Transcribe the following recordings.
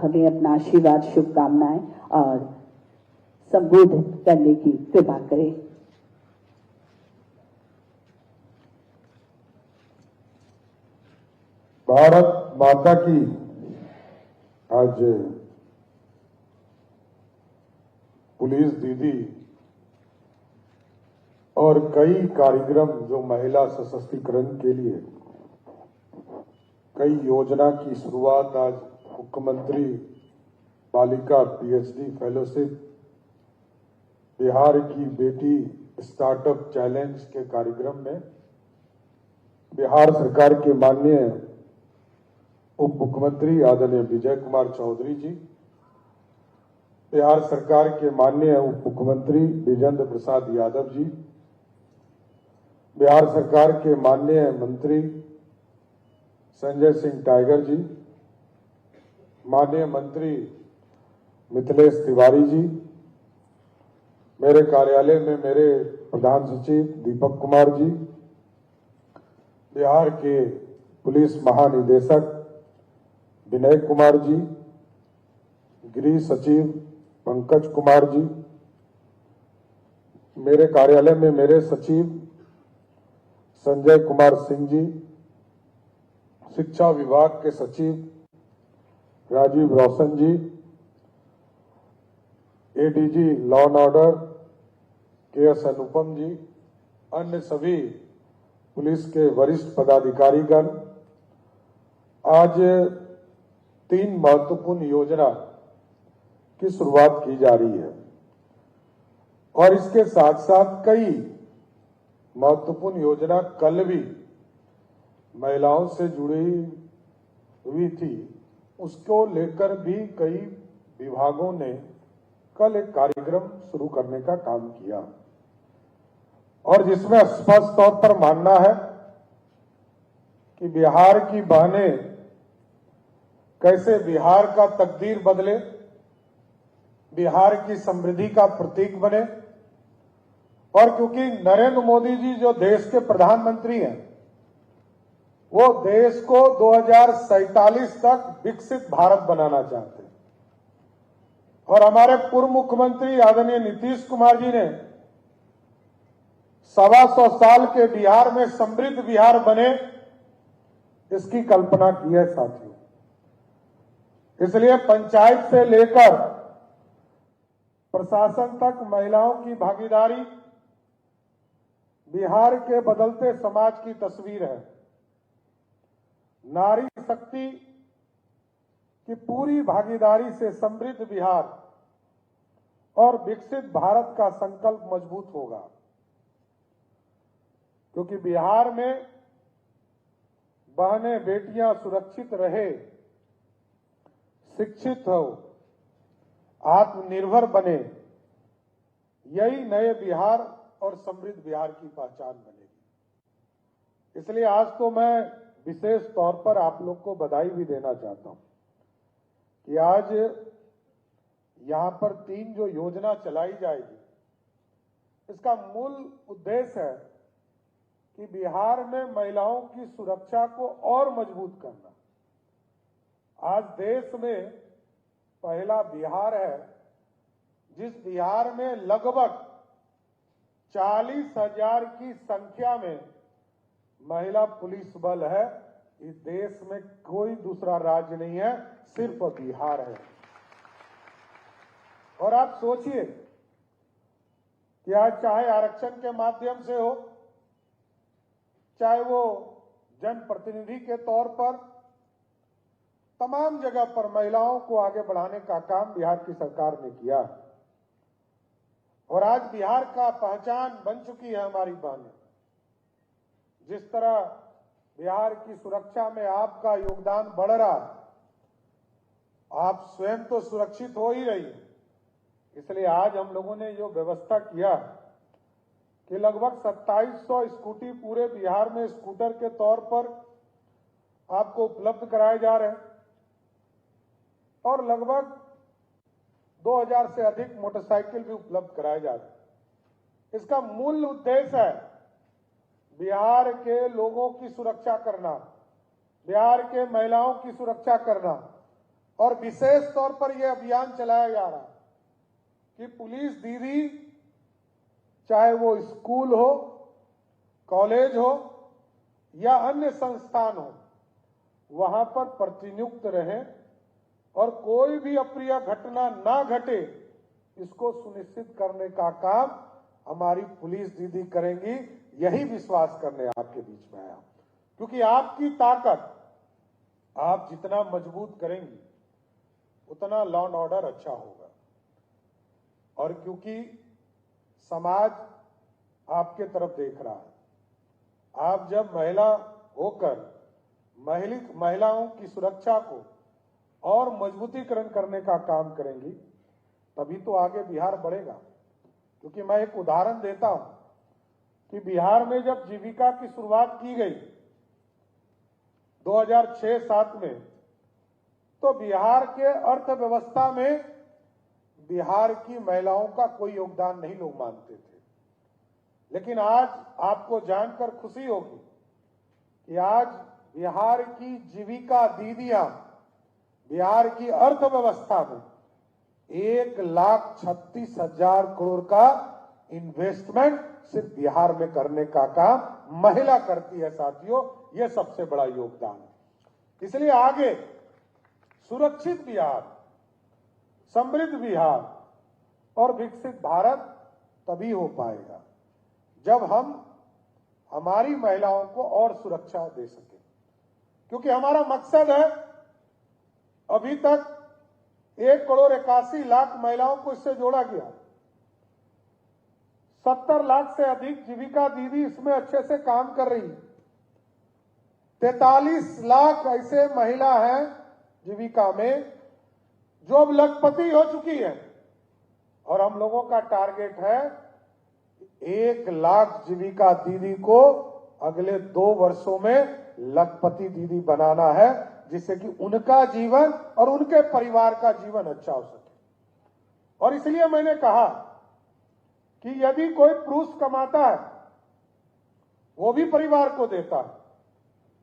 हमें अपना आशीर्वाद, शुभकामनाएं और संबोधित करने की कृपा करें। भारत माता की आज पुलिस दीदी और कई कार्यक्रम जो महिला सशक्तिकरण के लिए कई योजना की शुरुआत आज मुख्यमंत्री बालिका पीएचडी फेलोशिप, बिहार की बेटी स्टार्टअप चैलेंज के कार्यक्रम में बिहार सरकार के माननीय उप मुख्यमंत्री आदरणीय विजय कुमार चौधरी जी, बिहार सरकार के माननीय उप मुख्यमंत्री विजेंद्र प्रसाद यादव जी, बिहार सरकार के माननीय मंत्री संजय सिंह टाइगर जी, माननीय मंत्री मिथिलेश तिवारी जी, मेरे कार्यालय में मेरे प्रधान सचिव दीपक कुमार जी, बिहार के पुलिस महानिदेशक विनय कुमार जी, गृह सचिव पंकज कुमार जी, मेरे कार्यालय में मेरे सचिव संजय कुमार सिंह जी, शिक्षा विभाग के सचिव Rajeev Roshan ji, ADG law and order K S. Anupam ji, अन्य सभी पुलिस के वरिष्ठ पदाधिकारीगण, आज 3 महत्वपूर्ण योजना की शुरुआत की जा रही है और इसके साथ साथ कई महत्वपूर्ण योजना कल भी महिलाओं से जुड़ी हुई थी, उसको लेकर भी कई विभागों ने कल एक कार्यक्रम शुरू करने का काम किया और जिसमें स्पष्ट तौर पर मानना है कि बिहार की बहनें कैसे बिहार का तकदीर बदले, बिहार की समृद्धि का प्रतीक बने। और क्योंकि नरेंद्र मोदी जी जो देश के प्रधानमंत्री हैं, वो देश को 2047 तक विकसित भारत बनाना चाहते हैं और हमारे पूर्व मुख्यमंत्री आदरणीय नीतीश कुमार जी ने 125 साल के बिहार में समृद्ध बिहार बने, इसकी कल्पना की है साथियों। इसलिए पंचायत से लेकर प्रशासन तक महिलाओं की भागीदारी बिहार के बदलते समाज की तस्वीर है। नारी शक्ति की पूरी भागीदारी से समृद्ध बिहार और विकसित भारत का संकल्प मजबूत होगा, क्योंकि बिहार में बहनें बेटियां सुरक्षित रहे, शिक्षित हो, आत्मनिर्भर बने, यही नए बिहार और समृद्ध बिहार की पहचान बनेगी। इसलिए आज तो मैं विशेष तौर पर आप लोग को बधाई भी देना चाहता हूं कि आज यहां पर 3 जो योजना चलाई जाएगी, इसका मूल उद्देश्य है कि बिहार में महिलाओं की सुरक्षा को और मजबूत करना। आज देश में पहला बिहार है जिस बिहार में लगभग 40,000 की संख्या में महिला पुलिस बल है। इस देश में कोई दूसरा राज्य नहीं है, सिर्फ बिहार है। और आप सोचिए कि आज चाहे आरक्षण के माध्यम से हो, चाहे वो जनप्रतिनिधि के तौर पर, तमाम जगह पर महिलाओं को आगे बढ़ाने का काम बिहार की सरकार ने किया और आज बिहार का पहचान बन चुकी है हमारी बहनें। जिस तरह बिहार की सुरक्षा में आपका योगदान बढ़ रहा, आप स्वयं तो सुरक्षित हो ही रही, इसलिए आज हम लोगों ने जो व्यवस्था किया कि लगभग 2700 स्कूटी पूरे बिहार में स्कूटर के तौर पर आपको उपलब्ध कराए जा रहे हैं और लगभग 2000 से अधिक मोटरसाइकिल भी उपलब्ध कराए जा रहे हैं। इसका मूल उद्देश्य है बिहार के लोगों की सुरक्षा करना, बिहार के महिलाओं की सुरक्षा करना और विशेष तौर पर यह अभियान चलाया जा रहा है कि पुलिस दीदी, चाहे वो स्कूल हो, कॉलेज हो या अन्य संस्थान हो, वहां पर प्रतिनियुक्त रहें और कोई भी अप्रिय घटना ना घटे, इसको सुनिश्चित करने का काम हमारी पुलिस दीदी करेंगी। यही विश्वास करने आपके बीच में आया, क्योंकि आपकी ताकत आप जितना मजबूत करेंगी उतना लॉ एंड ऑर्डर अच्छा होगा। और क्योंकि समाज आपके तरफ देख रहा है, आप जब महिला होकर महिलाओं की सुरक्षा को और मजबूतीकरण करने का काम करेंगी, तभी तो आगे बिहार बढ़ेगा। क्योंकि मैं एक उदाहरण देता हूं कि बिहार में जब जीविका की शुरुआत की गई 2006-7 में, तो बिहार के अर्थव्यवस्था में बिहार की महिलाओं का कोई योगदान नहीं लोग मानते थे। लेकिन आज आपको जानकर खुशी होगी कि आज बिहार की जीविका दीदियां बिहार की अर्थव्यवस्था में 1,36,000 करोड़ का इन्वेस्टमेंट सिर्फ बिहार में करने का काम महिला करती है। साथियों, यह सबसे बड़ा योगदान है। इसलिए आगे सुरक्षित बिहार, समृद्ध बिहार और विकसित भारत तभी हो पाएगा जब हम हमारी महिलाओं को और सुरक्षा दे सकें। क्योंकि हमारा मकसद है, अभी तक 1,81,00,000 महिलाओं को इससे जोड़ा गया, 70 लाख से अधिक जीविका दीदी इसमें अच्छे से काम कर रही है, 43 लाख ऐसे महिला हैं जीविका में जो अब लखपति हो चुकी है। और हम लोगों का टारगेट है 1 लाख जीविका दीदी को अगले 2 वर्षों में लखपति दीदी बनाना है, जिससे कि उनका जीवन और उनके परिवार का जीवन अच्छा हो सके। और इसलिए मैंने कहा कि यदि कोई पुरुष कमाता है, वो भी परिवार को देता है,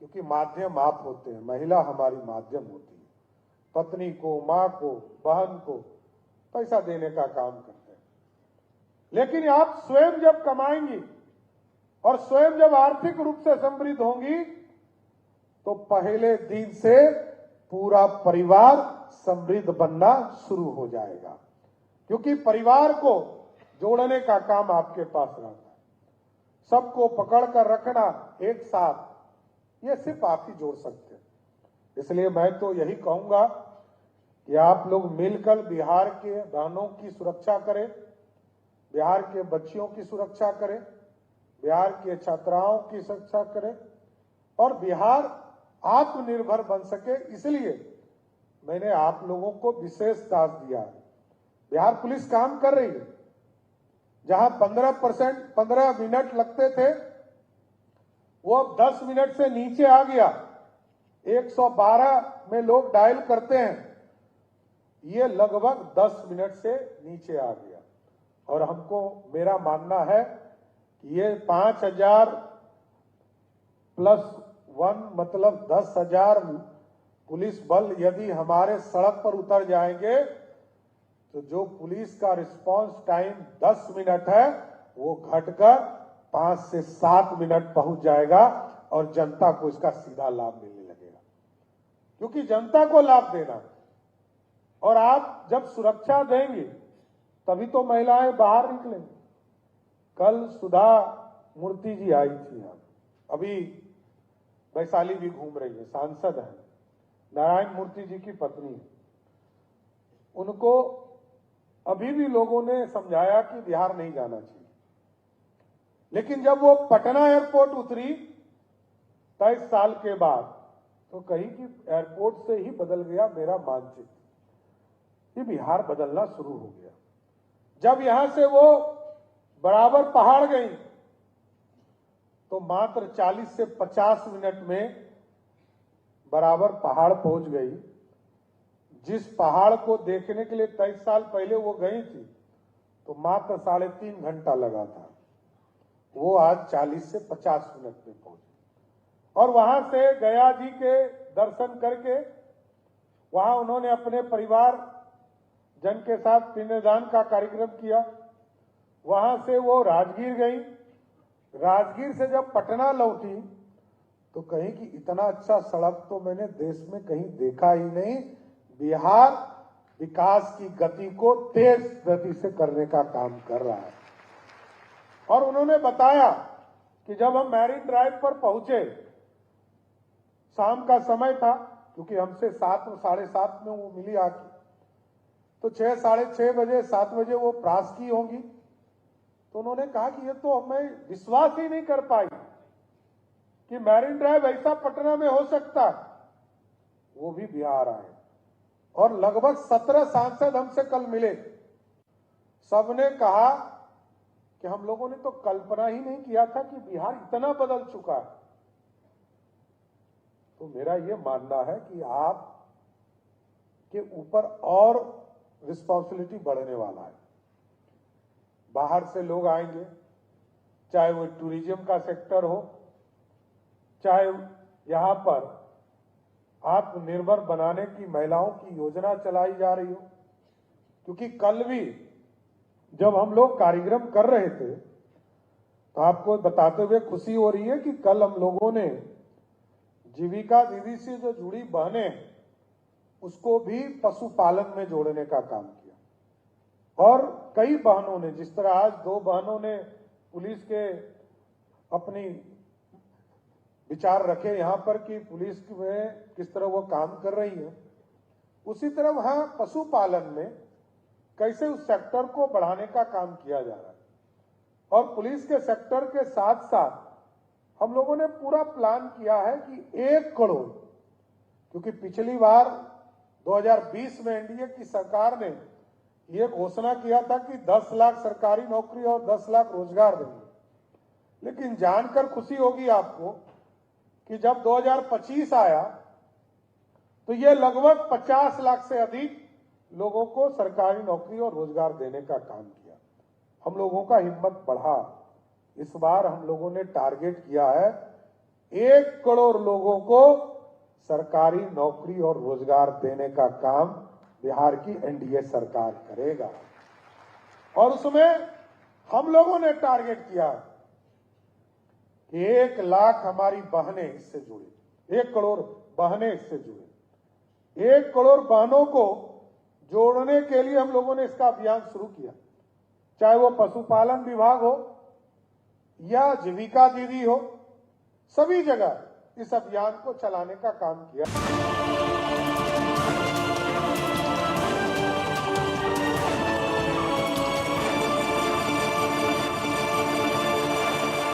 क्योंकि माध्यम आप होते हैं, महिला हमारी माध्यम होती है। पत्नी को, मां को, बहन को पैसा देने का काम करते हैं। लेकिन आप स्वयं जब कमाएंगी और स्वयं जब आर्थिक रूप से समृद्ध होंगी, तो पहले दिन से पूरा परिवार समृद्ध बनना शुरू हो जाएगा। क्योंकि परिवार को जोड़ने का काम आपके पास रहता है। सबको पकड़कर रखना एक साथ, ये सिर्फ आप ही जोड़ सकते हैं। इसलिए मैं तो यही कहूंगा कि आप लोग मिलकर बिहार के बहनों की सुरक्षा करें, बिहार के बच्चियों की सुरक्षा करें, बिहार के छात्राओं की सुरक्षा करें और बिहार आत्मनिर्भर बन सके। इसलिए मैंने आप लोगों को विशेष टास्क दिया है। बिहार पुलिस काम कर रही है। जहां 15 मिनट लगते थे, वो अब 10 मिनट से नीचे आ गया। 112 में लोग डायल करते हैं, ये लगभग 10 मिनट से नीचे आ गया। और हमको, मेरा मानना है कि ये 5,000+1 मतलब 10,000 पुलिस बल यदि हमारे सड़क पर उतर जाएंगे, तो जो पुलिस का रिस्पांस टाइम 10 मिनट है, वो घटकर 5 से 7 मिनट पहुंच जाएगा और जनता को इसका सीधा लाभ मिलने लगेगा। क्योंकि जनता को लाभ देना, और आप जब सुरक्षा देंगे तभी तो महिलाएं बाहर निकलेंगी। कल सुधा मूर्ति जी आई थी यहाँ, अभी वैशाली भी घूम रही है, सांसद है, नारायण मूर्ति जी की पत्नी है। उनको अभी भी लोगों ने समझाया कि बिहार नहीं जाना चाहिए, लेकिन जब वो पटना एयरपोर्ट उतरी 23 साल के बाद, तो कही कि एयरपोर्ट से ही बदल गया मेरा मानचित्र, ये बिहार बदलना शुरू हो गया। जब यहां से वो बराबर पहाड़ गई, तो मात्र 40 से 50 मिनट में बराबर पहाड़ पहुंच गई। जिस पहाड़ को देखने के लिए 23 साल पहले वो गई थी, तो मात्र 3.5 घंटा लगा था, वो आज 40 से 50 मिनट में पहुंची। और वहां से गया जी के दर्शन करके वहां उन्होंने अपने परिवार जन के साथ पिंडदान का कार्यक्रम किया। वहां से वो राजगीर गई। राजगीर से जब पटना लौटी तो कहीं कि इतना अच्छा सड़क तो मैंने देश में कहीं देखा ही नहीं। बिहार विकास की गति को तेज गति से करने का काम कर रहा है। और उन्होंने बताया कि जब हम मैरिन ड्राइव पर पहुंचे, शाम का समय था, क्योंकि हमसे 7-7:30 में वो मिली आके, तो 6, 6:30 बजे 7 बजे वो क्रॉस की होंगी। तो उन्होंने कहा कि ये तो हमें विश्वास ही नहीं कर पाई कि मैरिन ड्राइव ऐसा पटना में हो सकता है। वो भी बिहार आए और लगभग 17 सांसद हमसे कल मिले। सबने कहा कि हम लोगों ने तो कल्पना ही नहीं किया था कि बिहार इतना बदल चुका है। तो मेरा ये मानना है कि आप के ऊपर और रिस्पॉन्सिबिलिटी बढ़ने वाला है। बाहर से लोग आएंगे, चाहे वो टूरिज्म का सेक्टर हो, चाहे यहां पर आत्मनिर्भर बनाने की महिलाओं की योजना चलाई जा रही हो। क्योंकि कल भी जब हम लोग कार्यक्रम कर रहे थे तो आपको बताते हुए खुशी हो रही है कि कल हम लोगों ने जीविका दीदी से जो जुड़ी बहनें हैं उसको भी पशुपालन में जोड़ने का काम किया। और कई बहनों ने, जिस तरह आज 2 बहनों ने पुलिस के अपनी विचार रखे यहां पर कि पुलिस में किस तरह वो काम कर रही है, उसी तरह वहां पशुपालन में कैसे उस सेक्टर को बढ़ाने का काम किया जा रहा है। और पुलिस के सेक्टर के साथ साथ हम लोगों ने पूरा प्लान किया है कि 1 करोड़, क्योंकि पिछली बार 2020 में एनडीए की सरकार ने ये घोषणा किया था कि 10 लाख सरकारी नौकरी और 10 लाख रोजगार देंगे। लेकिन जानकर खुशी होगी आपको कि जब 2025 आया तो ये लगभग 50 लाख से अधिक लोगों को सरकारी नौकरी और रोजगार देने का काम किया। हम लोगों का हिम्मत बढ़ा। इस बार हम लोगों ने टारगेट किया है 1 करोड़ लोगों को सरकारी नौकरी और रोजगार देने का काम बिहार की एनडीए सरकार करेगा। और उसमें हम लोगों ने टारगेट किया कि 1 लाख हमारी बहनें इससे जुड़ी, 1 करोड़ बहनें इससे जुड़ी। 1 करोड़ बहनों को जोड़ने के लिए हम लोगों ने इसका अभियान शुरू किया, चाहे वो पशुपालन विभाग हो या जीविका दीदी हो, सभी जगह इस अभियान को चलाने का काम किया।